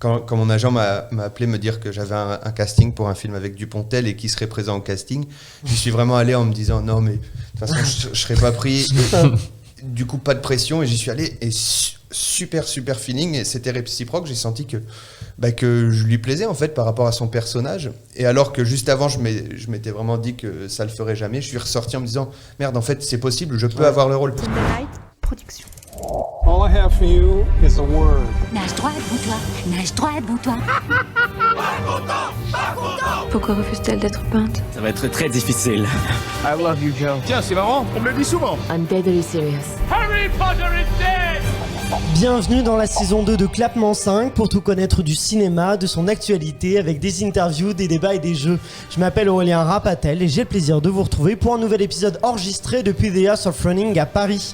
quand mon agent m'a appelé me dire que j'avais un casting pour un film avec Dupontel et qui serait présent au casting, j'y suis vraiment allé en me disant non mais de toute façon je serais pas pris. Du coup pas de pression et j'y suis allé et super feeling et c'était réciproque. J'ai senti que je lui plaisais en fait par rapport à son personnage, et alors que juste avant je m'étais vraiment dit que ça le ferait jamais, je suis ressorti en me disant merde, en fait c'est possible, je peux avoir le rôle. Light Production. All I have for you is a word. Nage droit devant toi, nage droit devant toi. Pourquoi refuse-t-elle d'être peinte? Ça va être très difficile. I love you, Joe. Tiens, c'est marrant, on me le dit souvent. I'm deadly serious. Harry Potter is dead! Bienvenue dans la saison 2 de Clapement 5 pour tout connaître du cinéma, de son actualité, avec des interviews, des débats et des jeux. Je m'appelle Aurélien Rapatel et j'ai le plaisir de vous retrouver pour un nouvel épisode enregistré depuis The House of Running à Paris.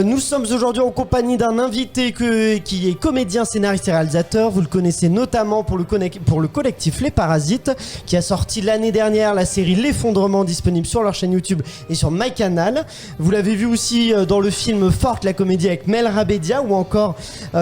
Nous sommes aujourd'hui en compagnie d'un invité qui est comédien, scénariste et réalisateur. Vous le connaissez notamment pour le collectif Les Parasites, qui a sorti l'année dernière la série L'Effondrement, disponible sur leur chaîne YouTube et sur MyCanal. Vous l'avez vu aussi dans le film Forte, la comédie avec Mel Rabedia, ou encore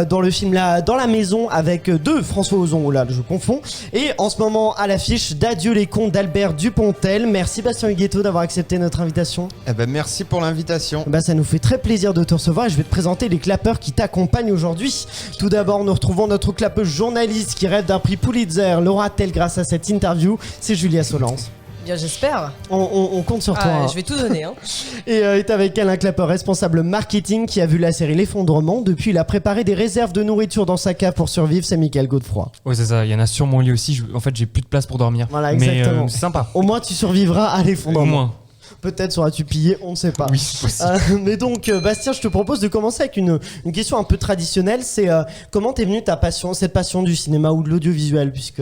dans le film Dans la maison avec François Ozon, oh là je confonds. Et en ce moment à l'affiche d'Adieu les cons d'Albert Dupontel. Merci Bastien Huguetto d'avoir accepté notre invitation. Merci pour l'invitation. Ça nous fait très plaisir de te recevoir et je vais te présenter les clapeurs qui t'accompagnent aujourd'hui. Tout d'abord, nous retrouvons notre clapeuse journaliste qui rêve d'un prix Pulitzer. L'aura-t-elle grâce à cette interview? C'est Julia Solence. Bien, j'espère. On compte sur toi. Je vais tout donner. Et est avec elle un clapeur responsable marketing qui a vu la série L'Effondrement. Depuis, il a préparé des réserves de nourriture dans sa cave pour survivre. C'est Michael Godefroy. Oui, c'est ça. Il y en a sur mon lit aussi. En fait, j'ai plus de place pour dormir. Voilà, exactement. Mais c'est sympa. Au moins, tu survivras à L'Effondrement. Au moins. Peut-être seras-tu pillé, on ne sait pas. Oui, c'est possible. Mais donc, Bastien, je te propose de commencer avec une question un peu traditionnelle. C'est comment t'es venue cette passion du cinéma ou de l'audiovisuel, puisque...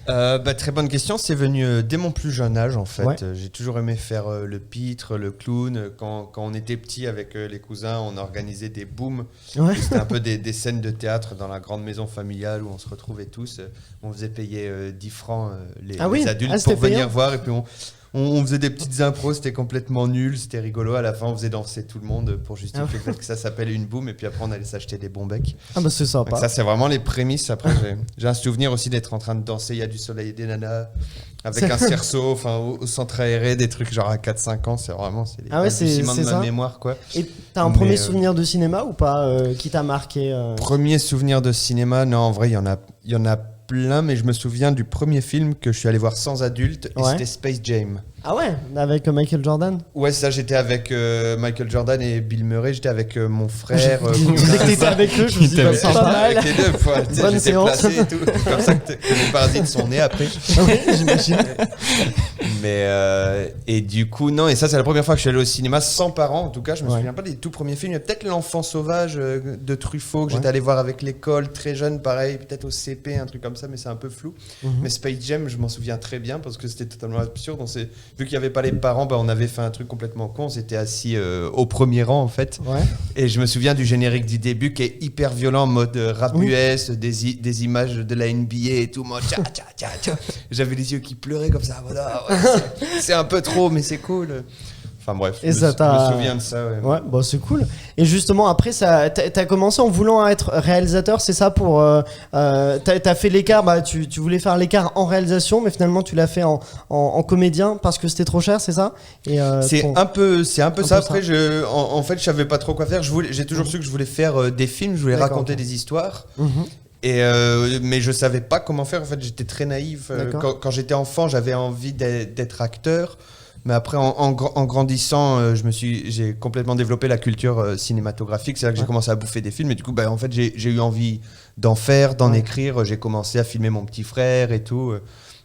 Très bonne question. C'est venu dès mon plus jeune âge en fait. Ouais. J'ai toujours aimé faire le pitre, le clown. Quand on était petit avec les cousins, on organisait des booms. Ouais. C'était un peu des scènes de théâtre dans la grande maison familiale où on se retrouvait tous. On faisait payer 10 francs les adultes pour venir voir, et puis on faisait des petites impros, c'était complètement nul, c'était rigolo. À la fin, on faisait danser tout le monde pour justifier le fait que ça s'appelle une boum. Et puis après, on allait s'acheter des bons becs. C'est sympa. Donc ça, c'est vraiment les prémices. Après, j'ai un souvenir aussi d'être en train de danser. Il y a du soleil et des nanas avec un cerceau, au centre aéré, des trucs genre à 4-5 ans. C'est vraiment les ciments de ma mémoire, quoi. Et t'as un premier souvenir de cinéma ou pas qui t'a marqué Premier souvenir de cinéma? Non, en vrai, il y en a plein, mais je me souviens du premier film que je suis allé voir sans adulte, et c'était Space Jam. Ah ouais, avec Michael Jordan? Ouais, ça, j'étais avec Michael Jordan et Bill Murray, j'étais avec mon frère. T'étais avec eux, je me suis dit, c'est pas mal. Avec les deux, Bonne j'étais séance. placé et tout. Comme ça que les parasites sont nés après. Oui, j'imagine. Mais et du coup, non, et ça, c'est la première fois que je suis allé au cinéma sans parents. En tout cas, je me souviens pas des tout premiers films. Il y a peut-être L'Enfant sauvage de Truffaut que j'étais allé voir avec l'école, très jeune, pareil, peut-être au CP, un truc comme ça, mais c'est un peu flou. Mais Space Jam, je m'en souviens très bien parce que c'était totalement absurde. Vu qu'il n'y avait pas les parents, on avait fait un truc complètement con. On s'était assis au premier rang en fait. Ouais. Et je me souviens du générique du début qui est hyper violent, en mode rap US, des images de la NBA et tout. Moi, j'avais les yeux qui pleuraient comme ça. Voilà, c'est un peu trop, mais c'est cool. Enfin bref, je me souviens de ça. Ouais, c'est cool. Et justement, après, t'as commencé en voulant être réalisateur, c'est ça pour... t'as fait l'écart, tu voulais faire l'écart en réalisation, mais finalement, tu l'as fait en comédien parce que c'était trop cher, c'est ça? C'est un peu ça. Après, en fait, je savais pas trop quoi faire. J'ai toujours su que je voulais faire des films, je voulais raconter des histoires. Mais je savais pas comment faire. En fait, j'étais très naïf. Quand j'étais enfant, j'avais envie d'être acteur. Mais après, en grandissant, j'ai complètement développé la culture cinématographique. C'est là que j'ai commencé à bouffer des films. Et du coup, en fait, j'ai eu envie d'en faire, d'en écrire. J'ai commencé à filmer mon petit frère et tout,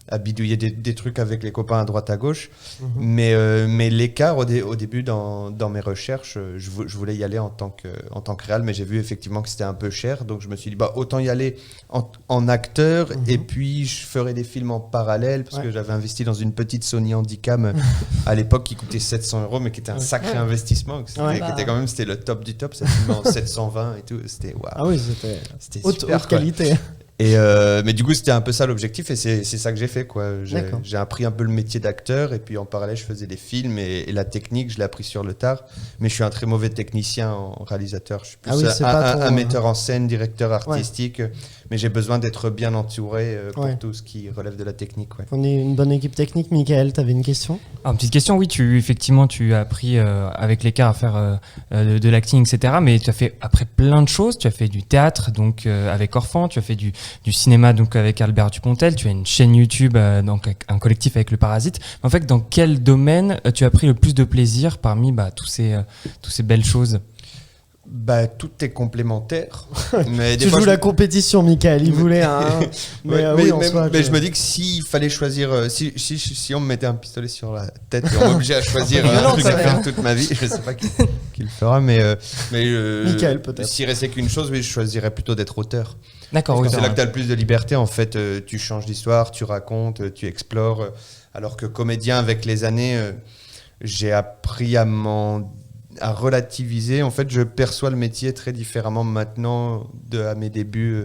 à bidouiller des trucs avec les copains à droite à gauche. Mais l'écart au début dans mes recherches, je voulais y aller en tant que réal, mais j'ai vu effectivement que c'était un peu cher, donc je me suis dit autant y aller en acteur, et puis je ferai des films en parallèle parce que j'avais investi dans une petite Sony Handycam à l'époque qui coûtait 700 €, mais qui était un sacré investissement, c'était le top du top. Ça filmait en 720 et tout, c'était waouh. Ah oui, c'était haute qualité. Mais du coup, c'était un peu ça l'objectif, et c'est ça que j'ai fait, quoi. J'ai appris un peu le métier d'acteur, et puis en parallèle, je faisais des films, et la technique, je l'ai appris sur le tard. Mais je suis un très mauvais technicien en réalisateur. Je suis plus un metteur en scène, directeur artistique. mais j'ai besoin d'être bien entouré pour tout ce qui relève de la technique. Ouais. On est une bonne équipe technique. Michael, tu avais une question ? Alors, une petite question, oui, effectivement, tu as appris avec l'écart à faire de l'acting, etc. Mais tu as fait après plein de choses. Tu as fait du théâtre, donc avec Orphan, tu as fait du cinéma, donc avec Albert Dupontel, tu as une chaîne YouTube, donc un collectif avec Le Parasite. En fait, dans quel domaine tu as pris le plus de plaisir parmi tous ces belles choses ? Tout est complémentaire. Mais tu joues la compétition, Michael. Il voulait un. Mais je me dis que s'il fallait choisir, si on me mettait un pistolet sur la tête et on m'obligeait à choisir un truc à faire toute ma vie, je sais pas qui le fera, mais Michael, peut-être. S'il restait qu'une chose, je choisirais plutôt d'être auteur. D'accord. Parce que c'est là que tu as le plus de liberté. En fait, tu changes d'histoire, tu racontes, tu explores. Alors que comédien, avec les années, j'ai appris à relativiser. En fait, je perçois le métier très différemment maintenant à mes débuts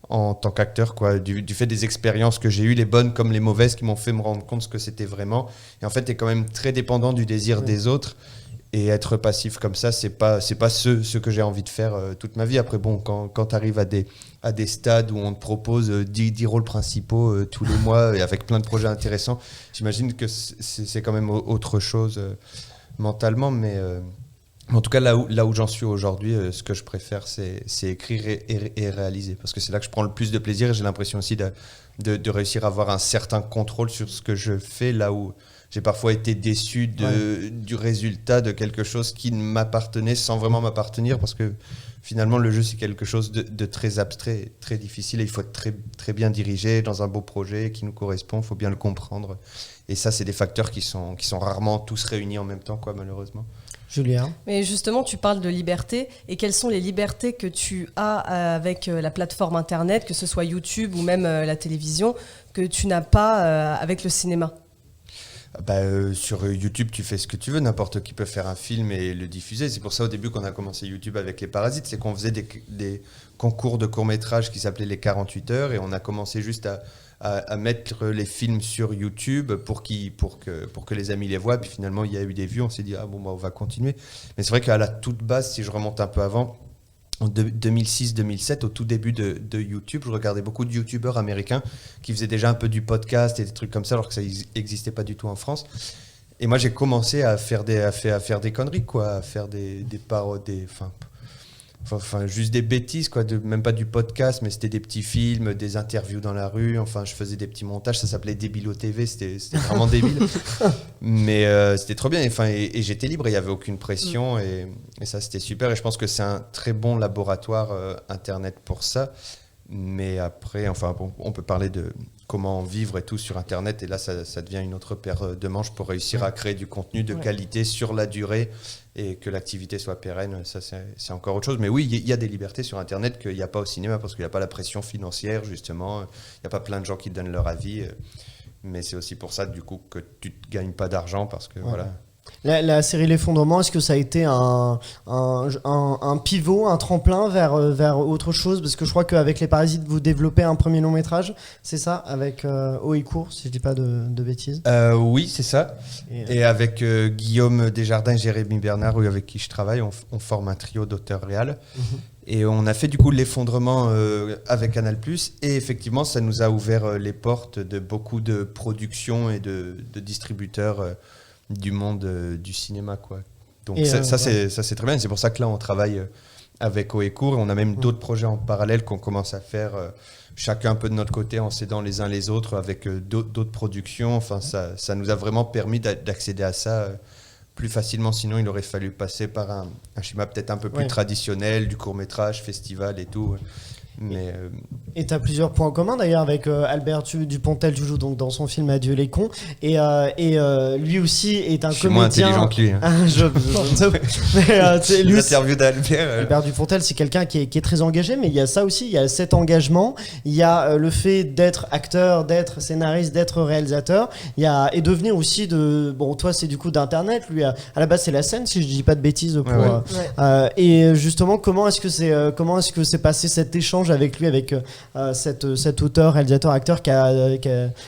en tant qu'acteur, quoi. Du fait des expériences que j'ai eues, les bonnes comme les mauvaises, qui m'ont fait me rendre compte ce que c'était vraiment. Et en fait, tu es quand même très dépendant du désir des autres. Et être passif comme ça, c'est pas ce que j'ai envie de faire toute ma vie. Après, bon, quand tu arrives à des stades où on te propose 10 rôles principaux tous les mois et avec plein de projets intéressants, j'imagine que c'est quand même autre chose mentalement, mais en tout cas là où j'en suis aujourd'hui, ce que je préfère c'est écrire et réaliser, parce que c'est là que je prends le plus de plaisir, et j'ai l'impression aussi de réussir à avoir un certain contrôle sur ce que je fais, là où j'ai parfois été déçu du résultat de quelque chose qui m'appartenait sans vraiment m'appartenir, parce que finalement le jeu c'est quelque chose de très abstrait, très difficile, et il faut être très, très bien dirigé dans un beau projet qui nous correspond, il faut bien le comprendre. Et ça, c'est des facteurs qui sont rarement tous réunis en même temps, quoi, malheureusement. Julien ? Mais justement, tu parles de liberté. Et quelles sont les libertés que tu as avec la plateforme Internet, que ce soit YouTube ou même la télévision, que tu n'as pas avec le cinéma ? Sur YouTube, tu fais ce que tu veux. N'importe qui peut faire un film et le diffuser. C'est pour ça, au début, qu'on a commencé YouTube avec Les Parasites, c'est qu'on faisait des concours de courts-métrages qui s'appelaient les 48 heures. Et on a commencé juste à mettre les films sur YouTube pour que les amis les voient. Puis finalement, il y a eu des vues. On s'est dit, on va continuer. Mais c'est vrai qu'à la toute base, si je remonte un peu avant, en 2006-2007, au tout début de YouTube, je regardais beaucoup de YouTubeurs américains qui faisaient déjà un peu du podcast et des trucs comme ça, alors que ça n'existait pas du tout en France. Et moi, j'ai commencé à faire des conneries, quoi, à faire des parodies, enfin juste des bêtises, quoi, même pas du podcast, mais c'était des petits films, des interviews dans la rue. Enfin, je faisais des petits montages, ça s'appelait Débilo TV, c'était vraiment débile, mais c'était trop bien. Et j'étais libre, il y avait aucune pression, et ça c'était super. Et je pense que c'est un très bon laboratoire Internet pour ça. Mais après, on peut parler de comment vivre et tout sur Internet, et là ça devient une autre paire de manches pour réussir à créer du contenu de qualité sur la durée et que l'activité soit pérenne. Ça c'est encore autre chose, mais oui, il y a des libertés sur Internet qu'il n'y a pas au cinéma, parce qu'il n'y a pas la pression financière, justement, il n'y a pas plein de gens qui donnent leur avis, mais c'est aussi pour ça du coup que tu ne gagnes pas d'argent, parce que voilà. La série L'Effondrement, est-ce que ça a été un pivot, un tremplin vers autre chose ? Parce que je crois qu'avec Les Parasites, vous développez un premier long métrage, c'est ça ? Avec Haut et Court, si je ne dis pas de bêtises. Oui, c'est ça. Et avec Guillaume Desjardins et Jérémy Bernard, avec qui je travaille, on forme un trio d'auteurs-réals. Et on a fait du coup L'Effondrement avec Canal+. Et effectivement, ça nous a ouvert les portes de beaucoup de productions et de distributeurs du monde du cinéma, quoi. Donc ça c'est très bien. C'est pour ça que là on travaille avec Haut et Court, et on a même d'autres projets en parallèle qu'on commence à faire chacun un peu de notre côté, en s'aidant les uns les autres avec d'autres productions. Enfin, ça nous a vraiment permis d'accéder à ça plus facilement. Sinon il aurait fallu passer par un schéma peut-être un peu plus traditionnel, du court-métrage, festival et tout. Mais Et tu as plusieurs points communs d'ailleurs avec Albert Dupontel, tu joues donc dans son film Adieu les cons, et lui aussi est un comédien. Je suis moins intelligent que lui. L'interview d'Albert. Albert Dupontel, c'est quelqu'un qui est très engagé, mais il y a ça aussi, il y a cet engagement, il y a le fait d'être acteur, d'être scénariste, d'être réalisateur, et de venir aussi toi c'est du coup d'internet, lui à la base c'est la scène, si je dis pas de bêtises. Et justement, comment est-ce que c'est passé cet échange avec lui, avec cet auteur, réalisateur, acteur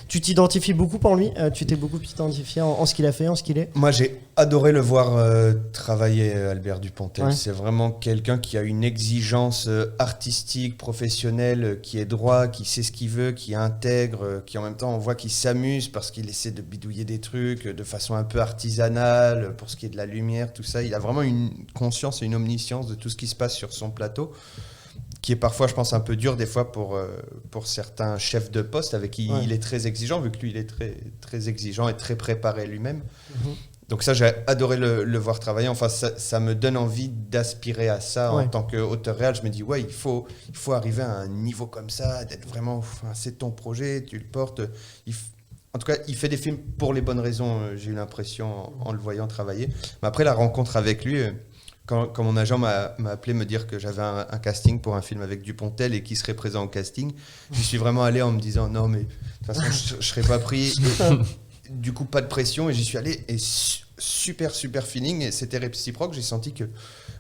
tu t'identifies beaucoup en lui, tu t'es beaucoup identifié en ce qu'il a fait, en ce qu'il est. Moi, j'ai adoré le voir travailler, Albert Dupontel. Ouais. C'est vraiment quelqu'un qui a une exigence artistique, professionnelle, qui est droit, qui sait ce qu'il veut, qui est intègre, qui en même temps, on voit qu'il s'amuse parce qu'il essaie de bidouiller des trucs de façon un peu artisanale, pour ce qui est de la lumière, tout ça. Il a vraiment une conscience et une omniscience de tout ce qui se passe sur son plateau, qui est parfois, je pense, un peu dur des fois pour certains chefs de poste avec qui il est très exigeant, vu que lui, il est très, très exigeant et très préparé lui-même. Donc ça, j'ai adoré le voir travailler. Enfin, ça me donne envie d'aspirer à ça en tant qu'auteur réel. Je me dis, ouais, il faut arriver à un niveau comme ça, d'être vraiment... Enfin, c'est ton projet, tu le portes. En tout cas, il fait des films pour les bonnes raisons, j'ai eu l'impression, en le voyant travailler. Mais après, la rencontre avec lui... Quand mon agent m'a appelé me dire que j'avais un casting pour un film avec Dupontel et qu'il serait présent au casting, je suis vraiment allé en me disant non mais de toute façon je ne serais pas pris. Et, du coup pas de pression et j'y suis allé et super feeling et c'était réciproque. J'ai senti que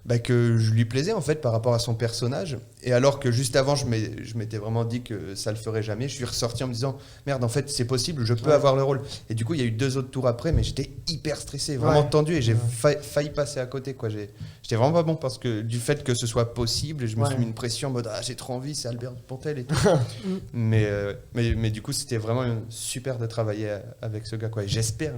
je lui plaisais en fait par rapport à son personnage et alors que juste avant je m'étais vraiment dit que ça le ferait jamais, je suis ressorti en me disant merde en fait c'est possible, je peux avoir le rôle. Et du coup il y a eu 2 autres tours après mais j'étais hyper stressé, vraiment tendu et j'ai failli passer à côté quoi. J'étais vraiment pas bon parce que du fait que ce soit possible et je me suis mis une pression en mode j'ai trop envie, c'est Albert Dupontel et tout. mais du coup c'était vraiment super de travailler avec ce gars quoi. Et j'espère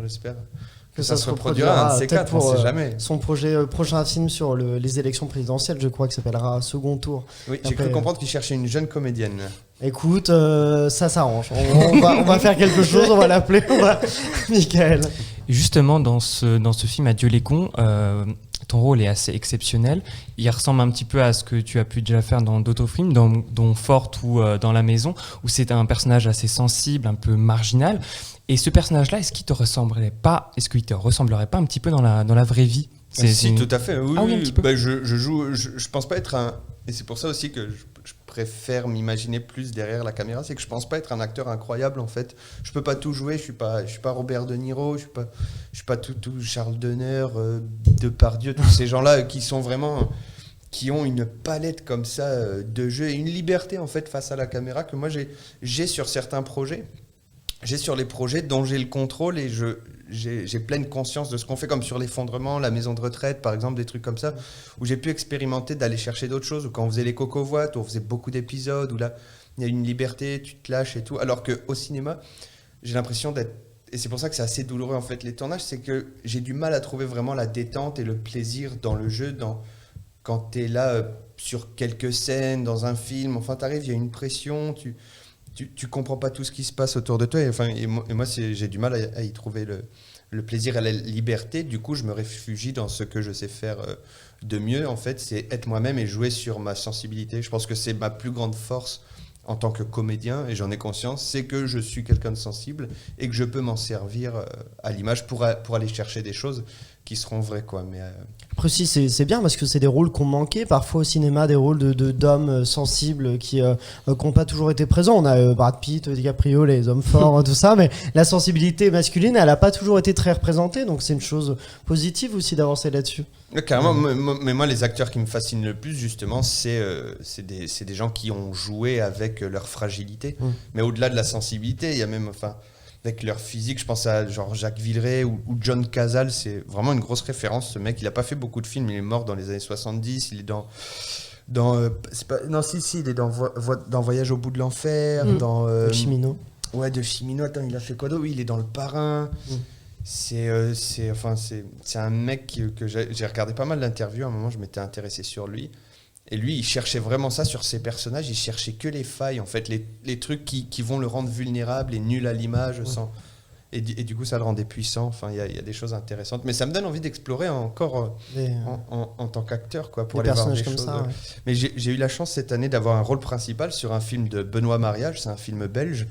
que ça se reproduira un de ces 4, on sait jamais. Son prochain film sur les élections présidentielles, je crois, qui s'appellera Second Tour. Oui, j'ai cru comprendre qu'il cherchait une jeune comédienne. Écoute, ça s'arrange. On va faire quelque chose, on va l'appeler. Michael. Justement, dans ce film Adieu les cons, ton rôle est assez exceptionnel. Il ressemble un petit peu à ce que tu as pu déjà faire dans d'autres films, dont Forte ou Dans la maison, où c'est un personnage assez sensible, un peu marginal. Et ce personnage-là, est-ce qu'il te ressemblerait pas un petit peu dans la vraie vie ? Si, tout à fait. Oui, un petit peu. Je pense pas être un... Et c'est pour ça aussi que je préfère m'imaginer plus derrière la caméra, c'est que je pense pas être un acteur incroyable en fait. Je peux pas tout jouer, je suis pas Robert De Niro, je suis pas tout Charles Denner, Depardieu, tous ces gens-là qui sont vraiment... qui ont une palette comme ça de jeu et une liberté en fait face à la caméra que moi j'ai sur certains projets. J'ai sur les projets dont j'ai le contrôle et j'ai pleine conscience de ce qu'on fait, comme sur l'effondrement, la maison de retraite, par exemple, des trucs comme ça, où j'ai pu expérimenter d'aller chercher d'autres choses, ou quand on faisait les cocovoites, où on faisait beaucoup d'épisodes, où là, il y a une liberté, tu te lâches et tout. Alors qu'au cinéma, j'ai l'impression d'être... Et c'est pour ça que c'est assez douloureux, en fait, les tournages, c'est que j'ai du mal à trouver vraiment la détente et le plaisir dans le jeu, quand tu es là sur quelques scènes, dans un film, enfin, t'arrives, il y a une pression, tu comprends pas tout ce qui se passe autour de toi et moi j'ai du mal à y trouver le plaisir et la liberté. Du coup je me réfugie dans ce que je sais faire de mieux en fait, c'est être moi-même et jouer sur ma sensibilité. Je pense que c'est ma plus grande force en tant que comédien et j'en ai conscience, c'est que je suis quelqu'un de sensible et que je peux m'en servir à l'image pour aller chercher des choses qui seront vraies quoi. Mais après aussi c'est bien parce que c'est des rôles qu'on manquait parfois au cinéma, des rôles d'hommes sensibles qui n'ont pas toujours été présents. On a Brad Pitt, DiCaprio, les hommes forts, tout ça, mais la sensibilité masculine elle n'a pas toujours été très représentée, donc c'est une chose positive aussi d'avancer là-dessus. Carrément, mais moi les acteurs qui me fascinent le plus justement c'est des gens qui ont joué avec leur fragilité, mais au-delà de la sensibilité il y a même avec leur physique, je pense à genre Jacques Villeray ou John Cazale, c'est vraiment une grosse référence ce mec. Il a pas fait beaucoup de films, il est mort dans les années 70, il est il est dans Voyage au bout de l'enfer, dans de Chimino. Ouais, de Chimino. Attends, il a fait quoi d'autre ? Oui, il est dans Le Parrain. C'est un mec que j'ai regardé pas mal d'interviews, à un moment je m'étais intéressé sur lui. Et lui, il cherchait vraiment ça sur ses personnages, il cherchait que les failles, en fait, les trucs qui vont le rendre vulnérable et nul à l'image. Et du coup, ça le rendait puissant. Enfin, il y a des choses intéressantes. Mais ça me donne envie d'explorer encore en tant qu'acteur, quoi, pour aller voir des choses. Ça, ouais. Mais j'ai eu la chance cette année d'avoir un rôle principal sur un film de Benoît Mariage, c'est un film belge.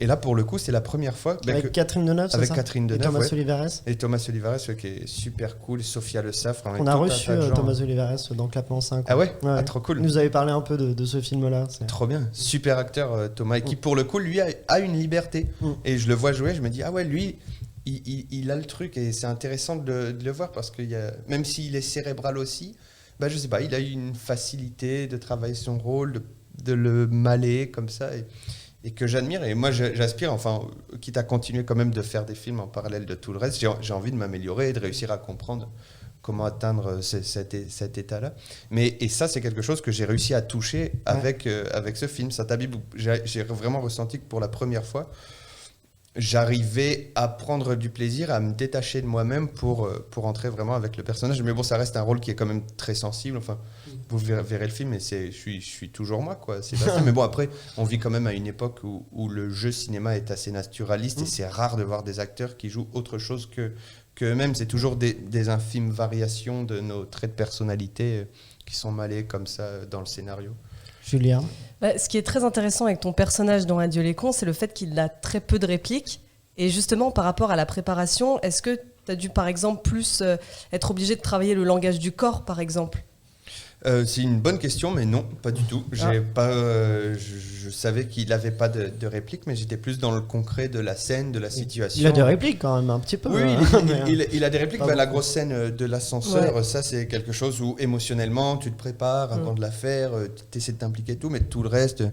Et là, pour le coup, c'est la première fois. Avec Catherine Deneuve, avec Catherine Deneuve, et Thomas Oliveres. Et Thomas Oliveres, qui est super cool. Sophia Le Saffre. On a reçu Thomas Oliveres dans Clapement 5. Ah ouais, ah, trop cool. Il nous avait parlé un peu de ce film-là. Trop bien. Super acteur, Thomas. Et qui, pour le coup, lui, a une liberté. Et je le vois jouer, je me dis, ah ouais, lui, il a le truc. Et c'est intéressant de le voir parce que même s'il est cérébral aussi, je sais pas, il a eu une facilité de travailler son rôle, de le maler comme ça et que j'admire. Et moi, j'aspire, enfin, quitte à continuer quand même de faire des films en parallèle de tout le reste, j'ai envie de m'améliorer et de réussir à comprendre comment atteindre cet état-là. Et ça, c'est quelque chose que j'ai réussi à toucher avec ce film, Saint-Habib. J'ai vraiment ressenti que pour la première fois, j'arrivais à prendre du plaisir, à me détacher de moi-même pour entrer vraiment avec le personnage. Mais bon, ça reste un rôle qui est quand même très sensible. Enfin, vous verrez le film et je suis toujours moi, quoi. C'est facile. Mais bon, après, on vit quand même à une époque où le jeu cinéma est assez naturaliste et c'est rare de voir des acteurs qui jouent autre chose qu'eux-mêmes. C'est toujours des infimes variations de nos traits de personnalité qui sont malés comme ça dans le scénario. Julien. Ce qui est très intéressant avec ton personnage dans Adieu les cons, c'est le fait qu'il a très peu de répliques. Et justement, par rapport à la préparation, est-ce que tu as dû, par exemple, plus être obligé de travailler le langage du corps, par exemple ? C'est une bonne question, mais non, pas du tout. Je savais qu'il n'avait pas de réplique, mais j'étais plus dans le concret de la scène, de la situation. Il a des répliques quand même, un petit peu. Oui, il a des répliques. La grosse scène de l'ascenseur, ça c'est quelque chose où émotionnellement tu te prépares avant de la faire, tu essaies de t'impliquer et tout, mais tout le reste,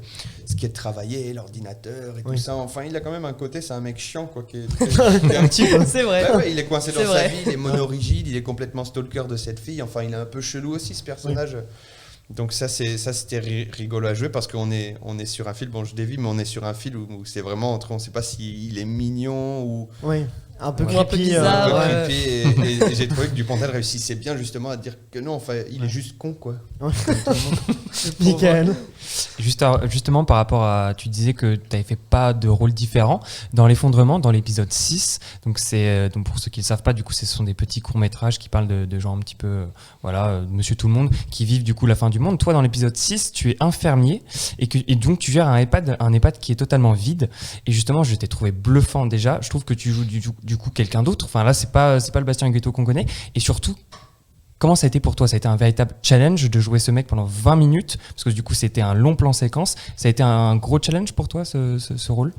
ce qui est de travailler, l'ordinateur et tout ça, enfin il a quand même un côté, c'est un mec chiant quoi, qui est un petit peu. C'est vrai. Il est coincé dans sa vie, il est monorigide, il est complètement stalker de cette fille, enfin il est un peu chelou aussi ce personnage. Donc c'était rigolo à jouer parce qu'on est sur un fil, bon je dévie, mais on est sur un fil où c'est vraiment entre, on ne sait pas s'il est mignon ou... Oui, un peu creepy, un peu bizarre. Et j'ai trouvé que Dupontel réussissait bien justement à dire que non, enfin il est juste con quoi. Michael. Justement par rapport à, tu disais que tu n'avais fait pas de rôle différent dans l'effondrement, dans l'épisode 6, donc pour ceux qui ne le savent pas, du coup ce sont des petits courts-métrages qui parlent de gens un petit peu, Monsieur Tout-le-Monde, qui vivent du coup la fin du monde. Toi dans l'épisode 6, tu es infirmier et donc tu gères un EHPAD qui est totalement vide, et justement je t'ai trouvé bluffant déjà, je trouve que tu joues du coup quelqu'un d'autre, enfin là c'est pas le Bastien Guettot qu'on connaît, et surtout comment ça a été pour toi ? Ça a été un véritable challenge de jouer ce mec pendant 20 minutes, parce que du coup c'était un long plan séquence. Ça a été un gros challenge pour toi ce rôle ?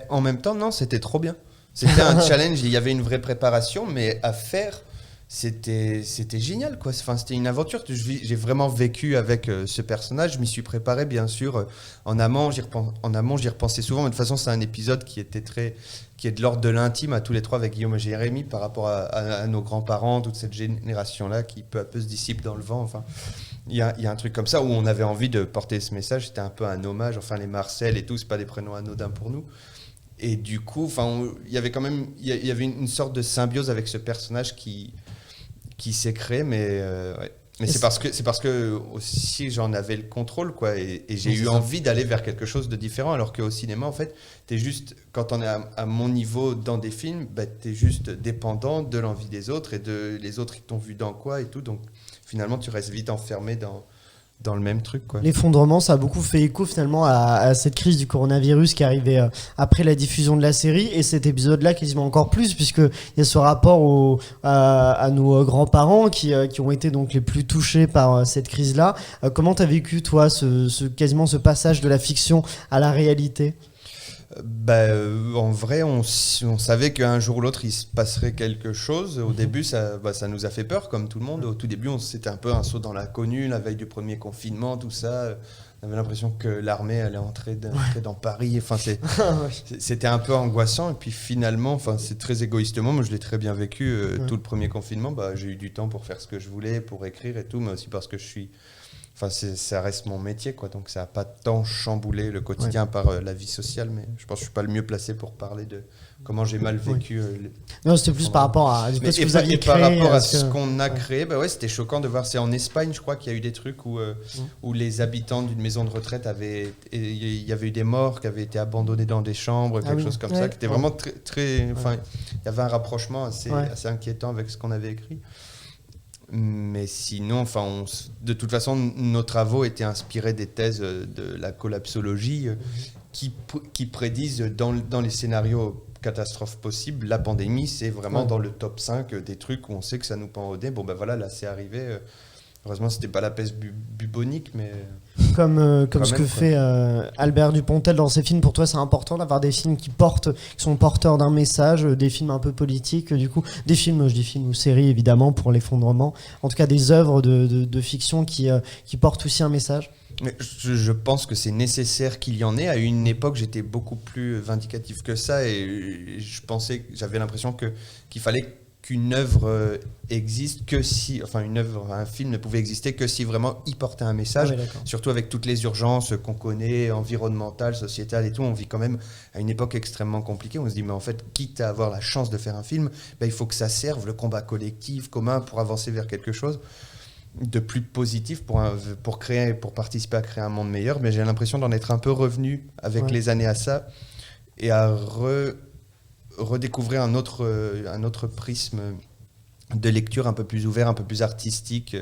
En même temps, non, c'était trop bien. C'était un challenge, il y avait une vraie préparation, mais à faire, c'était génial quoi. Enfin, c'était une aventure. J'ai vraiment vécu avec ce personnage. Je m'y suis préparé bien sûr en amont. J'y repensais souvent. Mais de toute façon, c'est un épisode qui est de l'ordre de l'intime à tous les trois avec Guillaume et Jérémy par rapport à nos grands-parents, toute cette génération-là qui peu à peu se dissipe dans le vent. Enfin, il y a un truc comme ça où on avait envie de porter ce message. C'était un peu un hommage. Enfin, les Marcel et tout, c'est pas des prénoms anodins pour nous. Et du coup, il y avait quand même, il y avait une sorte de symbiose avec ce personnage qui s'est créé, mais c'est parce que aussi j'en avais le contrôle quoi, et j'ai eu envie d'aller vers quelque chose de différent, alors qu'au cinéma en fait t'es juste, quand on est à mon niveau dans des films, t'es juste dépendant de l'envie des autres et de les autres qui t'ont vu dans quoi et tout, donc finalement tu restes vite enfermé dans le même truc quoi. L'effondrement, ça a beaucoup fait écho finalement à cette crise du coronavirus qui arrivait après la diffusion de la série, et cet épisode-là quasiment encore plus, puisqu'il y a ce rapport à nos grands-parents qui ont été donc les plus touchés par cette crise-là. Comment t'as vécu toi quasiment ce passage de la fiction à la réalité ? En vrai, on savait qu'un jour ou l'autre, il se passerait quelque chose. Au début, ça nous a fait peur, comme tout le monde. Au tout début, c'était un peu un saut dans l'inconnu, la veille du premier confinement, tout ça. On avait l'impression que l'armée allait entrer dans Paris. Enfin, c'était un peu angoissant. Et puis finalement, c'est très égoïstement, moi je l'ai très bien vécu. Tout le premier confinement, j'ai eu du temps pour faire ce que je voulais, pour écrire et tout, mais aussi parce que ça reste mon métier, quoi. Donc ça n'a pas tant chamboulé le quotidien par la vie sociale, mais je pense que je ne suis pas le mieux placé pour parler de comment j'ai mal vécu. Non, c'était plus par rapport à ce que vous aviez créé. Par rapport à ce qu'on a créé, c'était choquant de voir. C'est en Espagne, je crois qu'il y a eu des trucs où les habitants d'une maison de retraite il y avait eu des morts qui avaient été abandonnés dans des chambres, quelque chose comme ça, qui était vraiment très, très. Il y avait un rapprochement assez inquiétant avec ce qu'on avait écrit. Mais sinon, de toute façon, nos travaux étaient inspirés des thèses de la collapsologie qui prédisent dans les scénarios catastrophes possibles, la pandémie, c'est vraiment dans le top 5 des trucs où on sait que ça nous pend au nez. Là, c'est arrivé. Heureusement, c'était pas la peste bubonique, mais... Comme ce que fait Albert Dupontel dans ses films. Pour toi, c'est important d'avoir des films qui sont porteurs d'un message, des films un peu politiques, du coup, des films, je dis films ou séries évidemment pour l'effondrement, en tout cas des œuvres de fiction qui portent aussi un message. Mais je pense que c'est nécessaire qu'il y en ait. À une époque, j'étais beaucoup plus vindicatif que ça et j'avais l'impression qu'il fallait qu'une œuvre existe que si, un film ne pouvait exister que si vraiment il portait un message, surtout avec toutes les urgences qu'on connaît, environnementales, sociétales et tout. On vit quand même à une époque extrêmement compliquée. On se dit, mais en fait, quitte à avoir la chance de faire un film, il faut que ça serve le combat collectif, commun, pour avancer vers quelque chose de plus positif, pour participer à créer un monde meilleur. Mais j'ai l'impression d'en être un peu revenu avec les années à ça et à redécouvrir un autre prisme de lecture un peu plus ouvert, un peu plus artistique.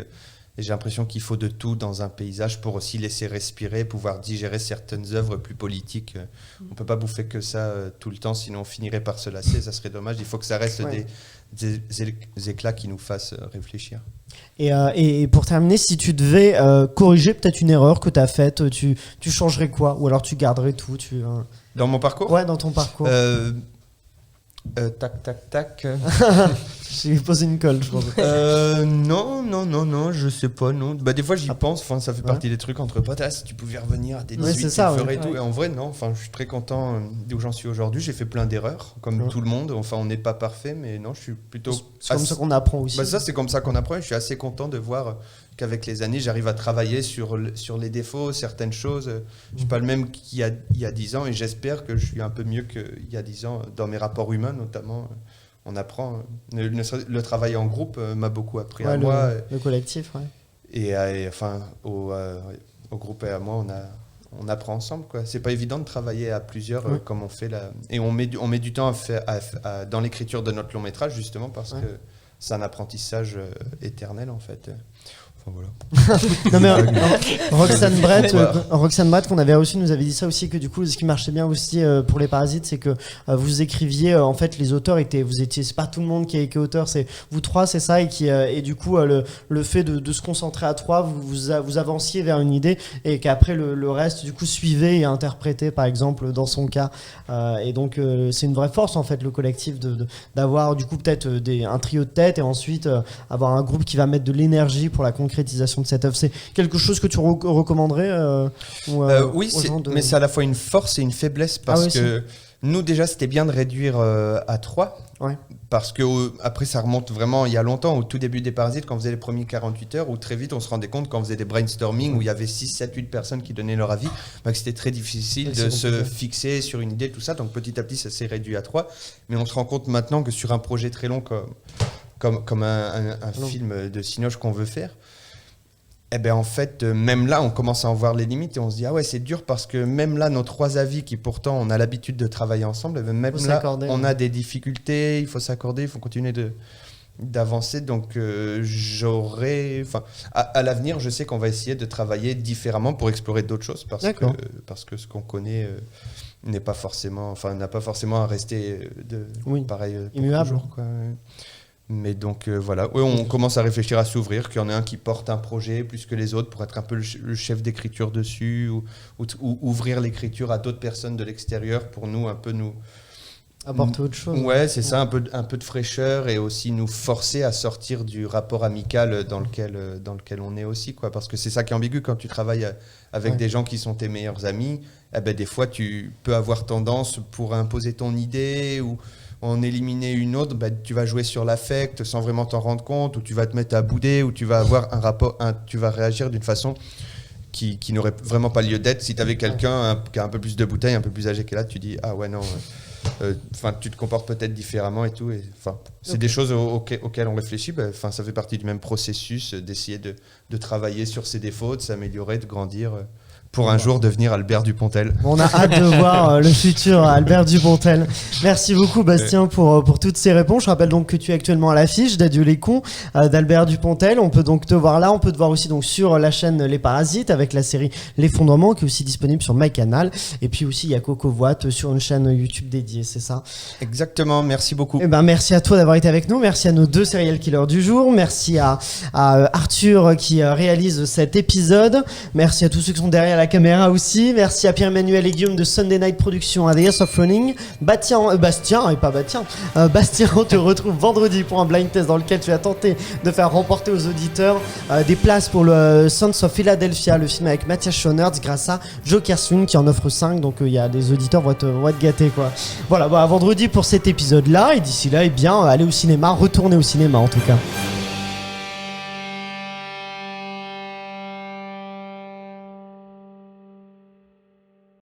Et j'ai l'impression qu'il faut de tout dans un paysage pour aussi laisser respirer, pouvoir digérer certaines œuvres plus politiques. On ne peut pas bouffer que ça tout le temps, sinon on finirait par se lasser, ça serait dommage. Il faut que ça reste des éclats qui nous fassent réfléchir. Et pour terminer, si tu devais corriger peut-être une erreur que tu as faite, tu changerais quoi? Ou alors tu garderais tout Dans mon parcours? Ouais, dans ton parcours. Tac. J'ai posé une colle, je pense. Non, je sais pas, non. Des fois, j'y pense, ça fait partie des trucs entre potes. Si tu pouvais revenir à tes 18, tu le ferais et tout. Et en vrai, non, je suis très content d'où j'en suis aujourd'hui. J'ai fait plein d'erreurs, comme tout le monde. On n'est pas parfait, mais non, je suis plutôt... C'est comme ça qu'on apprend aussi. Ça, c'est comme ça qu'on apprend. Et je suis assez content de voir qu'avec les années, j'arrive à travailler sur les défauts, certaines choses. Je suis pas le même qu'il y a 10 ans et j'espère que je suis un peu mieux qu'il y a 10 ans dans mes rapports humains, notamment. On apprend. Le travail en groupe m'a beaucoup appris à moi. Le collectif, Et au groupe et à moi, on apprend ensemble, quoi. C'est pas évident de travailler à plusieurs comme on fait là. Et on met du temps dans l'écriture de notre long métrage, justement, parce que c'est un apprentissage éternel, en fait. Voilà. Non mais Roxane Brett qu'on avait reçu nous avait dit ça aussi, que du coup ce qui marchait bien aussi pour les Parasites, c'est que vous écriviez en fait, les auteurs c'est pas tout le monde qui est auteur, c'est vous trois, c'est ça, et du coup le fait de se concentrer à trois, vous avanciez vers une idée et qu'après le reste du coup suivait et interprétait, par exemple dans son cas, et donc c'est une vraie force en fait, le collectif, d'avoir du coup peut-être un trio de tête et ensuite avoir un groupe qui va mettre de l'énergie pour la concrétisation de cette œuvre. C'est quelque chose que tu recommanderais Oui, mais c'est à la fois une force et une faiblesse, parce que nous déjà c'était bien de réduire à 3, parce que après ça remonte vraiment il y a longtemps, au tout début des Parasites, quand on faisait les premiers 48 heures, où très vite on se rendait compte, quand on faisait des brainstorming où il y avait 6, 7, 8 personnes qui donnaient leur avis, que c'était très difficile de se fixer sur une idée, tout ça. Donc petit à petit ça s'est réduit à 3, mais on se rend compte maintenant que sur un projet très long comme un film de Cinoche qu'on veut faire, en fait, même là, on commence à en voir les limites et on se dit, c'est dur, parce que même là, nos 3 avis qui pourtant, on a l'habitude de travailler ensemble, même là, on a des difficultés, il faut s'accorder, il faut continuer d'avancer. Donc, à l'avenir, je sais qu'on va essayer de travailler différemment pour explorer d'autres choses, parce que ce qu'on connaît n'a pas forcément à rester pareil pour toujours, quoi. Mais donc voilà, on commence à réfléchir à s'ouvrir, qu'il y en ait un qui porte un projet plus que les autres pour être un peu le chef d'écriture dessus, ou ouvrir l'écriture à d'autres personnes de l'extérieur pour nous apporter autre chose. Ouais, c'est ça, un peu de fraîcheur, et aussi nous forcer à sortir du rapport amical dans lequel on est aussi, quoi. Parce que c'est ça qui est ambigu quand tu travailles avec des gens qui sont tes meilleurs amis. Des fois, tu peux avoir tendance, pour imposer ton idée ou en éliminer une autre, tu vas jouer sur l'affect sans vraiment t'en rendre compte, ou tu vas te mettre à bouder, ou tu vas avoir tu vas réagir d'une façon qui n'aurait vraiment pas lieu d'être. Si tu avais quelqu'un qui a un peu plus de bouteille, un peu plus âgé que là, tu dis tu te comportes peut-être différemment et tout. C'est des choses auxquelles on réfléchit. Ça fait partie du même processus d'essayer de travailler sur ses défauts, de s'améliorer, de grandir, pour un jour devenir Albert Dupontel. On a hâte de voir le futur Albert Dupontel. Merci beaucoup Bastien pour toutes ces réponses. Je rappelle donc que tu es actuellement à l'affiche d'Adieu les cons d'Albert Dupontel. On peut donc te voir là, on peut te voir aussi donc sur la chaîne Les Parasites avec la série L'Effondrement, qui est aussi disponible sur MyCanal. Et puis aussi il y a Coco Voite sur une chaîne YouTube dédiée, c'est ça? Exactement, merci beaucoup. Merci à toi d'avoir été avec nous, merci à nos 2 serial killers du jour, merci à Arthur qui réalise cet épisode, merci à tous ceux qui sont derrière la caméra aussi. Merci à Pierre-Emmanuel et Guillaume de Sunday Night Productions à The House of Running. Bastien, on te retrouve vendredi pour un blind test dans lequel tu as tenté de faire remporter aux auditeurs des places pour le Sons of Philadelphia, le film avec Matthias Schoenaerts, grâce à Joker Swing qui en offre 5. Donc il y a des auditeurs vont être gâtés quoi. Voilà, à vendredi pour cet épisode là, et d'ici là, allez au cinéma, retournez au cinéma en tout cas.